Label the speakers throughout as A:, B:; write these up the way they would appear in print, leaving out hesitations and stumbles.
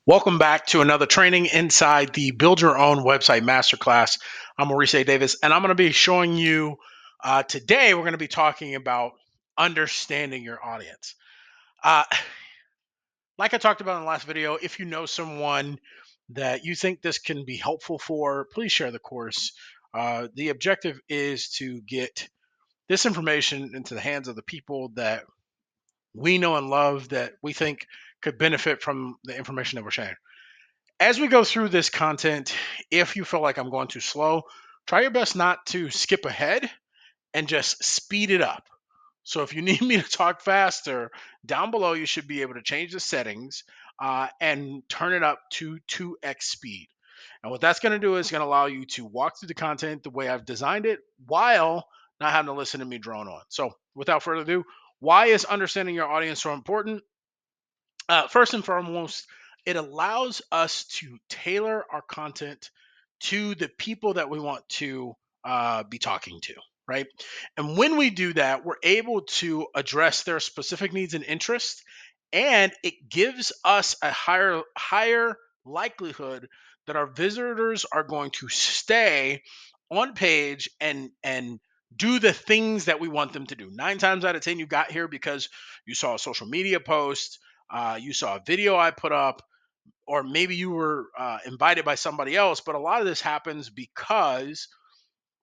A: Welcome back to another training inside the Build Your Own Website Masterclass. I'm Maurice A. Davis, and I'm going to be showing you today, we're going to be talking about understanding your audience. Uh, like I talked about in the last video, if you know someone that you think this can be helpful for, please share the course. The objective is to get this information into the hands of the people that we know and love that we think could benefit from the information that we're sharing. As we go through this content, if you feel like I'm going too slow, try your best not to skip ahead and just speed it up. So if you need me to talk faster, down below you should be able to change the settings and turn it up to 2x speed. And what that's going to do is going to allow you to walk through the content the way I've designed it while not having to listen to me drone on. So without further ado, why is understanding your audience so important? First and foremost, it allows us to tailor our content to the people that we want to be talking to, right? And when we do that, we're able to address their specific needs and interests, and it gives us a higher likelihood that our visitors are going to stay on page and do the things that we want them to do. 9 times out of 10, you got here because you saw a social media post, you saw a video I put up, or maybe you were invited by somebody else. But a lot of this happens because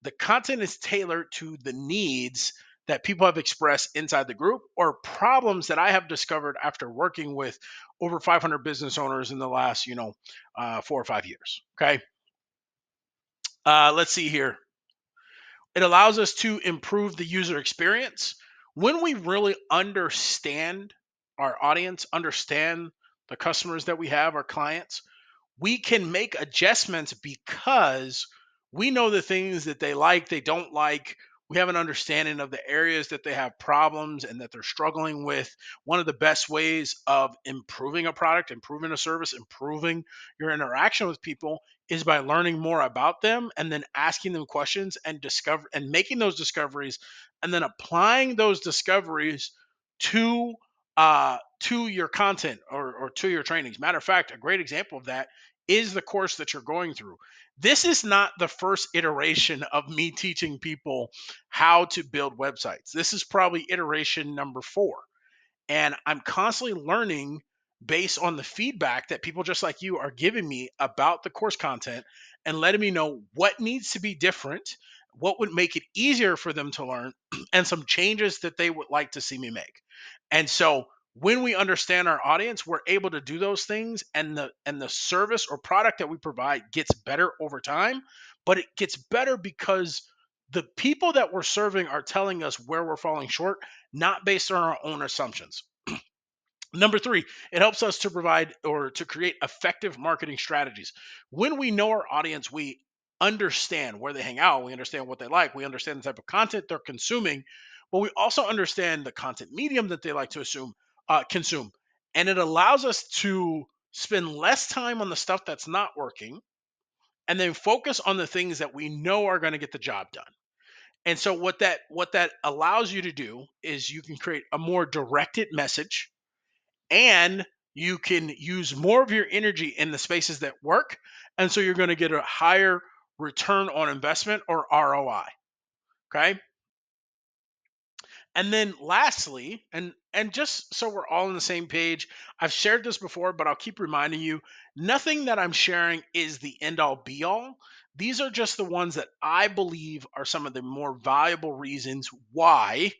A: the content is tailored to the needs that people have expressed inside the group or problems that I have discovered after working with over 500 business owners in the last, 4 or 5 years. Okay. Let's see here. It allows us to improve the user experience when we really understand our audience, understand the customers that we have, our clients. We can make adjustments because we know the things that they like, they don't like. We have an understanding of the areas that they have problems and that they're struggling with. One of the best ways of improving a product, improving a service, improving your interaction with people is by learning more about them and then asking them questions and making those discoveries and then applying those discoveries to to your content or to your trainings. Matter of fact, a great example of that is the course that you're going through. This is not the first iteration of me teaching people how to build websites. This is probably iteration number 4. And I'm constantly learning based on the feedback that people just like you are giving me about the course content and letting me know what needs to be different, what would make it easier for them to learn, and some changes that they would like to see me make. And so when we understand our audience, we're able to do those things, and the service or product that we provide gets better over time. But it gets better because the people that we're serving are telling us where we're falling short, not based on our own assumptions. Number 3, it helps us to provide or to create effective marketing strategies. When we know our audience, we understand where they hang out, we understand what they like, we understand the type of content they're consuming, but we also understand the content medium that they like to consume. And it allows us to spend less time on the stuff that's not working and then focus on the things that we know are going to get the job done. And so what that allows you to do is you can create a more directed message, and you can use more of your energy in the spaces that work. And so you're going to get a higher return on investment or ROI. Okay. And then lastly, and just so we're all on the same page, I've shared this before, but I'll keep reminding you, nothing that I'm sharing is the end all be all. These are just the ones that I believe are some of the more valuable reasons why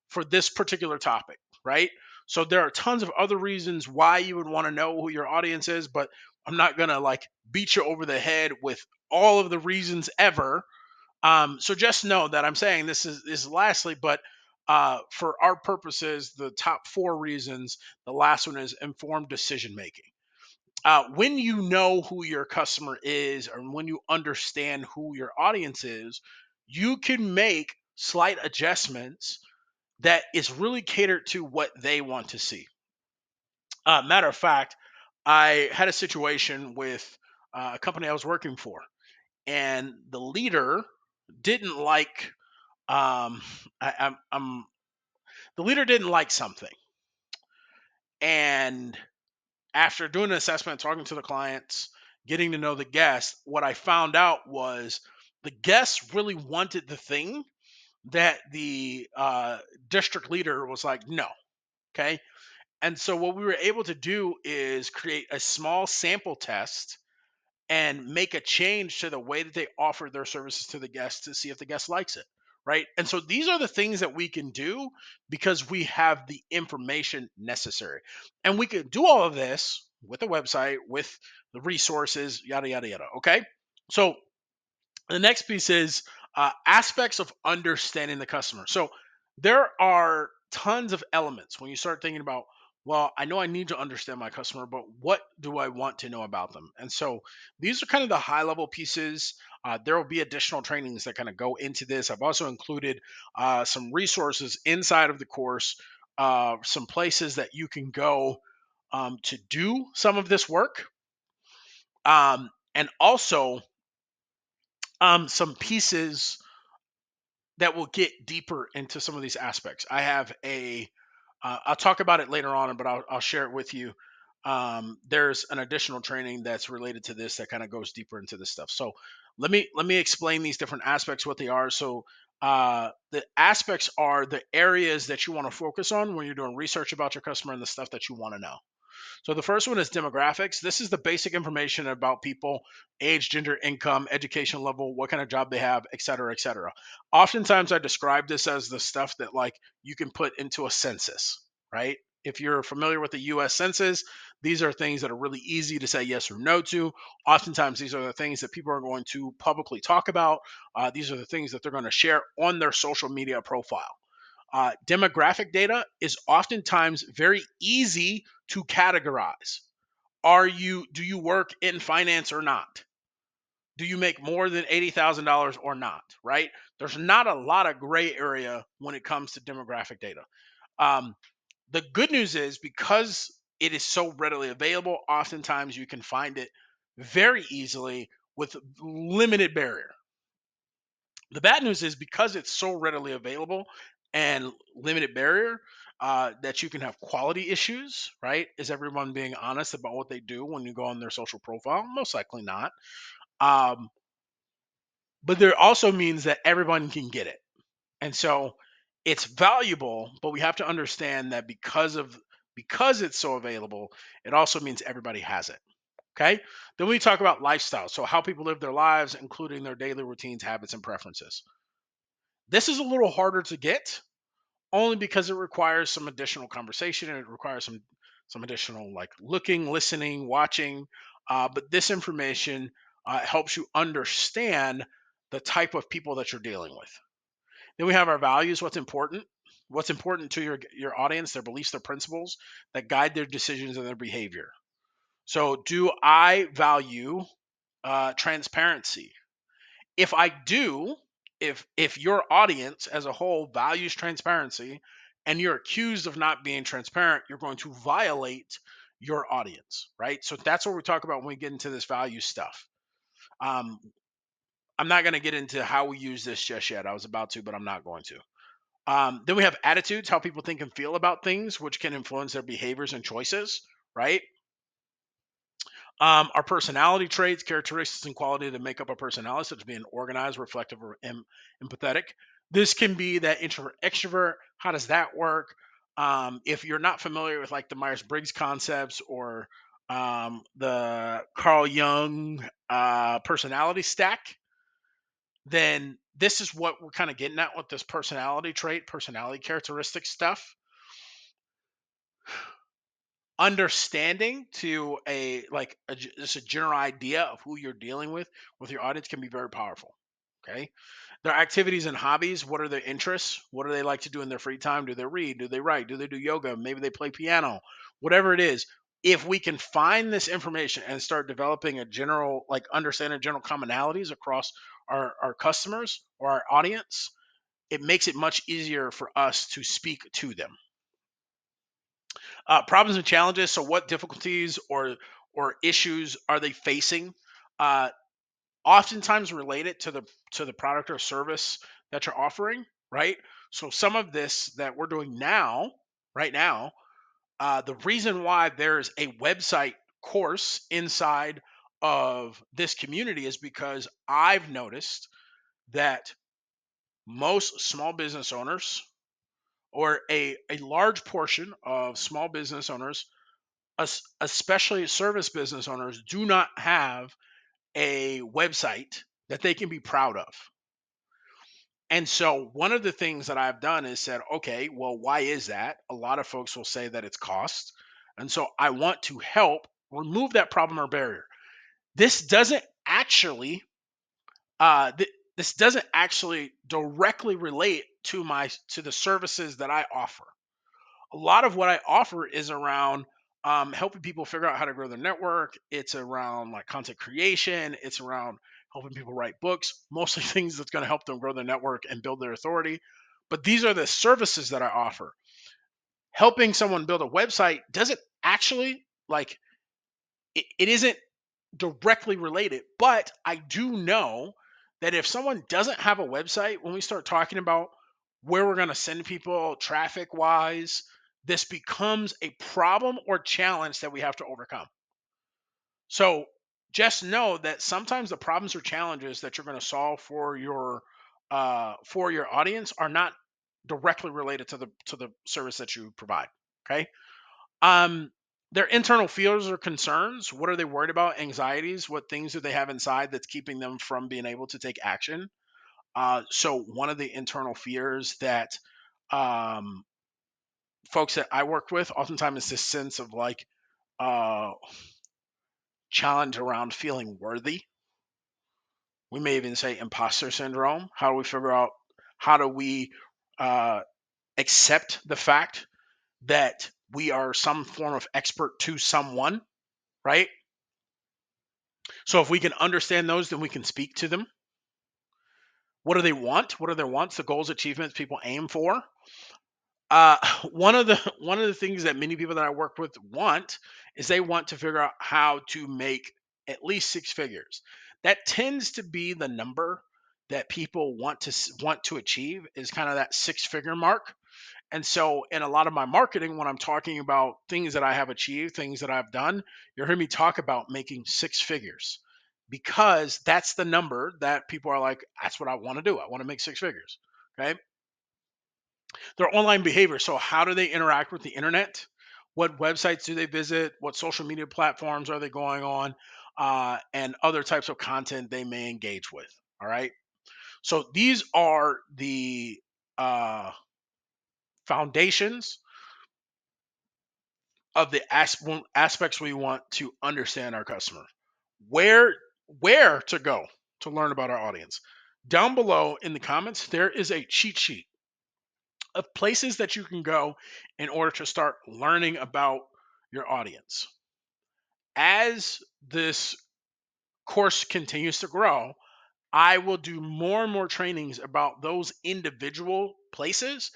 A: for this particular topic, right? So there are tons of other reasons why you would want to know who your audience is, but I'm not going to like beat you over the head with all of the reasons ever. So just know that I'm saying this is lastly, but for our purposes, the top 4 reasons. The last one is informed decision making. When you know who your customer is, or when you understand who your audience is, you can make slight adjustments that is really catered to what they want to see. Matter of fact, I had a situation with a company I was working for, and the leader didn't like I'm the leader didn't like something, and after doing an assessment, talking to the clients, getting to know the guests, what I found out was the guests really wanted the thing that the district leader was like, no. Okay. And so what we were able to do is create a small sample test and make a change to the way that they offer their services to the guests to see if the guest likes it. Right. And so these are the things that we can do because we have the information necessary. And we can do all of this with a website, with the resources, yada, yada, yada. Okay. So the next piece is aspects of understanding the customer. So there are tons of elements when you start thinking about, well, I know I need to understand my customer, but what do I want to know about them? And so these are kind of the high level pieces. There will be additional trainings that kind of go into this. I've also included some resources inside of the course, some places that you can go to do some of this work. And also some pieces that will get deeper into some of these aspects. I have I'll talk about it later on, but I'll share it with you. There's an additional training that's related to this that kind of goes deeper into this stuff. So let me explain these different aspects, what they are. So the aspects are the areas that you want to focus on when you're doing research about your customer and the stuff that you want to know. So the first one is demographics. This is the basic information about people: age, gender, income, education level, what kind of job they have, et cetera, et cetera. Oftentimes I describe this as the stuff that like you can put into a census, right? If you're familiar with the US Census, these are things that are really easy to say yes or no to. Oftentimes, these are the things that people are going to publicly talk about. These are the things that they're going to share on their social media profile. Demographic data is oftentimes very easy to categorize. Do you work in finance or not? Do you make more than $80,000 or not? Right? There's not a lot of gray area when it comes to demographic data. Um, the good news is because it is so readily available, oftentimes you can find it very easily with limited barrier. The bad news is because it's so readily available and limited barrier, that you can have quality issues, right? Is everyone being honest about what they do when you go on their social profile? Most likely not. Um, but there also means that everyone can get it. And so it's valuable, but we have to understand that because it's so available, it also means everybody has it. Okay. Then we talk about lifestyle. So how people live their lives, including their daily routines, habits, and preferences. This is a little harder to get only because it requires some additional conversation and it requires some additional like looking, listening, watching. But this information helps you understand the type of people that you're dealing with. Then we have our values. What's important to your audience, their beliefs, their principles that guide their decisions and their behavior. So, do I value transparency? If I do, if your audience as a whole values transparency and you're accused of not being transparent, you're going to violate your audience, right? So that's what we talk about when we get into this value stuff. um, I'm not going to get into how we use this just yet. I was about to, but I'm not going to. Then we have attitudes, how people think and feel about things, which can influence their behaviors and choices, right? Our personality traits, characteristics, and quality that make up a personality, such as being organized, reflective, or empathetic. This can be that introvert, extrovert. How does that work? If you're not familiar with like the Myers Briggs concepts or the Carl Jung personality stack, then this is what we're kind of getting at with this personality trait, personality characteristic stuff. Understanding to just a general idea of who you're dealing with your audience can be very powerful. Okay. Their activities and hobbies, what are their interests? What do they like to do in their free time? Do they read? Do they write? Do they do yoga? Maybe they play piano. Whatever it is, if we can find this information and start developing a general, like understanding general commonalities across our customers or our audience, it makes it much easier for us to speak to them. Problems and challenges. So, what difficulties or issues are they facing? Uh, Oftentimes related to the product or service that you're offering, right? So, some of this that we're doing now, right now, The reason why there's a website course inside of this community is because I've noticed that most small business owners, or a large portion of small business owners, especially service business owners, do not have a website that they can be proud of. And so one of the things that I've done is said, okay, well, why is that? A lot of folks will say that it's cost. And so I want to help remove that problem or barrier. This doesn't actually this doesn't actually directly relate to the services that I offer. A lot of what I offer is around helping people figure out how to grow their network. It's around like content creation. It's around helping people write books, mostly things that's going to help them grow their network and build their authority. But these are the services that I offer. Helping someone build a website doesn't actually like it isn't directly related, but I do know that if someone doesn't have a website, when we start talking about where we're going to send people traffic wise, this becomes a problem or challenge that we have to overcome. So just know that sometimes the problems or challenges that you're going to solve for your audience are not directly related to the service that you provide. Okay. Um, their internal fears or concerns. What are they worried about? Anxieties. What things do they have inside that's keeping them from being able to take action? So one of the internal fears that um, folks that I work with oftentimes is this sense of like uh, challenge around feeling worthy. We may even say imposter syndrome. How do we figure out? How do we uh, accept the fact that we are some form of expert to someone, right? So if we can understand those, then we can speak to them. What do they want? What are their wants, the goals, achievements people aim for? Uh, one of the things that many people that I work with want is they want to figure out how to make at least six figures. That tends to be the number that people want to achieve, is kind of that six figure mark. And so, in a lot of my marketing, when I'm talking about things that I have achieved, things that I've done, you'll hear me talk about making six figures, because that's the number that people are like, that's what I want to do. I want to make six figures. Okay. Their online behavior. So, how do they interact with the internet? What websites do they visit? What social media platforms are they going on? And other types of content they may engage with. All right. So, these are the foundations of the aspects we want to understand our customer. Where where to go to learn about our audience? Down below in the comments, there is a cheat sheet of places that you can go in order to start learning about your audience. As this course continues to grow, I will do more and more trainings about those individual places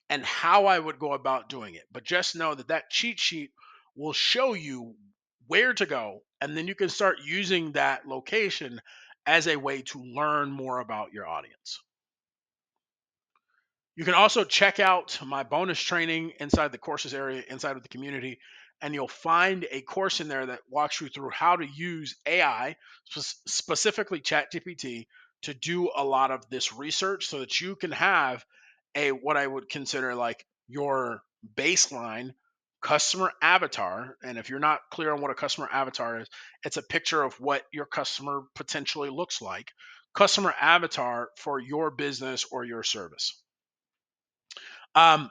A: and how I would go about doing it. But just know that that cheat sheet will show you where to go, and then you can start using that location as a way to learn more about your audience. You can also check out my bonus training inside the courses area inside of the community, and you'll find a course in there that walks you through how to use AI, specifically ChatGPT, to do a lot of this research so that you can have a what I would consider like your baseline customer avatar. And if you're not clear on what a customer avatar is, it's a picture of what your customer potentially looks like. Customer avatar for your business or your service. Um,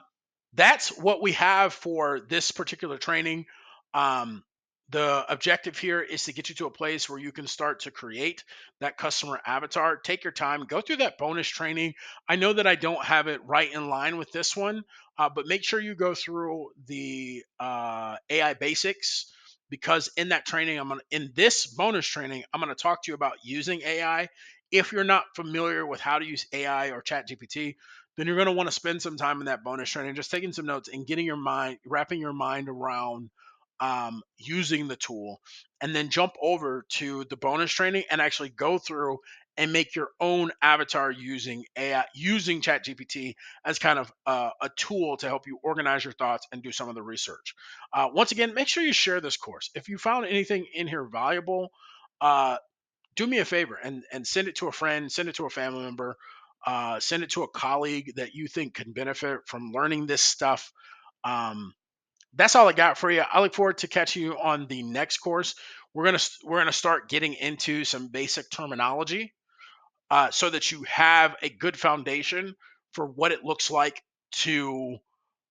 A: that's what we have for this particular training. Um, the objective here is to get you to a place where you can start to create that customer avatar. Take your time, go through that bonus training. I know that I don't have it right in line with this one, but make sure you go through the AI basics, because in that training, in this bonus training, I'm gonna talk to you about using AI. If you're not familiar with how to use AI or Chat GPT, then you're going to want to spend some time in that bonus training, just taking some notes and getting your mind, wrapping your mind around using the tool, and then jump over to the bonus training and actually go through and make your own avatar using AI, using ChatGPT as kind of a tool to help you organize your thoughts and do some of the research. Once again, make sure you share this course. If you found anything in here valuable, uh, do me a favor and send it to a friend, send it to a family member, send it to a colleague that you think can benefit from learning this stuff. Um, that's all I got for you. I look forward to catching you on the next course. We're gonna start getting into some basic terminology, so that you have a good foundation for what it looks like to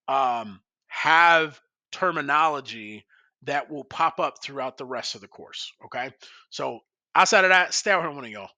A: have terminology that will pop up throughout the rest of the course. Okay, so outside of that, stay out here, one of y'all.